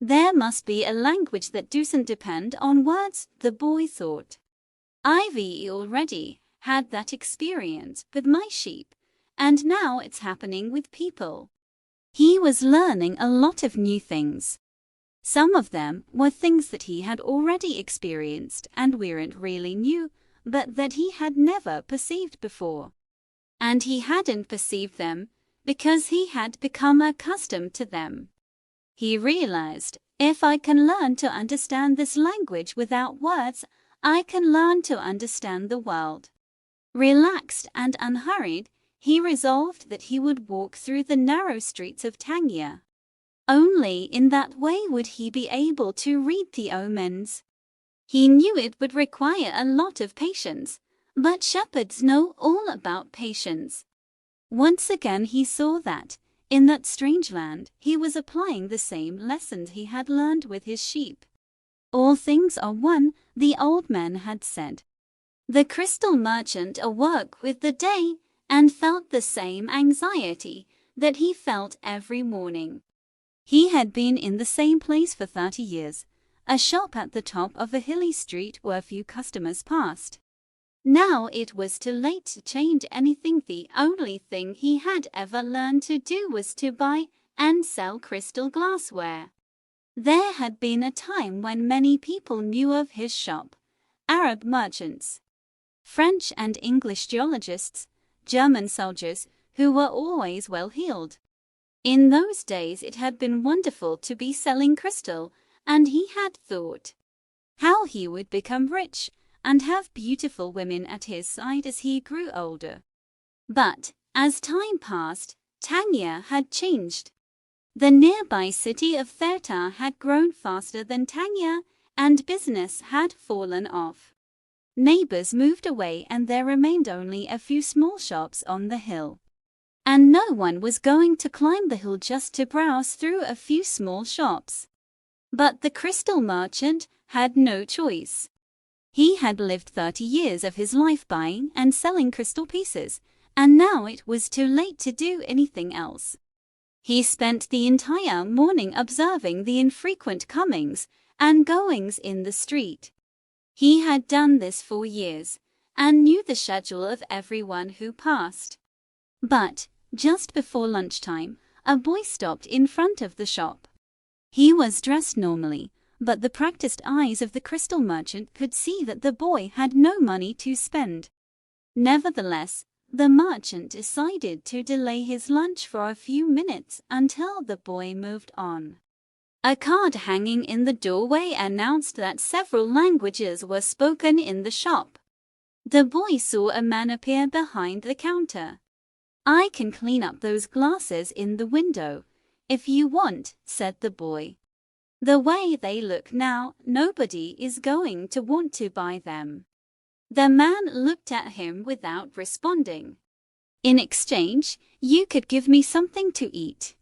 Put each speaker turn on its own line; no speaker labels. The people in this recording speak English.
There must be a language that doesn't depend on words, the boy thought. I've already had that experience with my sheep, and now it's happening with people. He was learning a lot of new things. Some of them were things that he had already experienced and weren't really new, but that he had never perceived before. And he hadn't perceived them because he had become accustomed to them. He realized, if I can learn to understand this language without words, I can learn to understand the world. Relaxed and unhurried, he resolved that he would walk through the narrow streets of Tangier. Only in that way would he be able to read the omens. He knew it would require a lot of patience, but shepherds know all about patience. Once again he saw that, in that strange land, he was applying the same lessons he had learned with his sheep. All things are one, the old man had said. The crystal merchant awoke with the day and felt the same anxiety that he felt every morning. He had been in the same place for 30 years, a shop at the top of a hilly street where few customers passed. Now it was too late to change anything. The only thing he had ever learned to do was to buy and sell crystal glassware. There had been a time when many people knew of his shop: Arab merchants, French and English geologists, German soldiers, who were always well-heeled. In those days it had been wonderful to be selling crystal, and he had thought how he would become rich and have beautiful women at his side as he grew older. But, as time passed, Tangier had changed. The nearby city of Therta had grown faster than Tangier, and business had fallen off. Neighbors moved away and there remained only a few small shops on the hill. And no one was going to climb the hill just to browse through a few small shops. But the crystal merchant had no choice. He had lived 30 years of his life buying and selling crystal pieces, and now it was too late to do anything else. He spent the entire morning observing the infrequent comings and goings in the street. He had done this for years, and knew the schedule of everyone who passed. But, just before lunchtime, a boy stopped in front of the shop. He was dressed normally, but the practiced eyes of the crystal merchant could see that the boy had no money to spend. Nevertheless, the merchant decided to delay his lunch for a few minutes until the boy moved on. A card hanging in the doorway announced that several languages were spoken in the shop. The boy saw a man appear behind the counter. "I can clean up those glasses in the window, if you want," said the boy. "The way they look now, nobody is going to want to buy them." The man looked at him without responding. "In exchange, you could give me something to eat."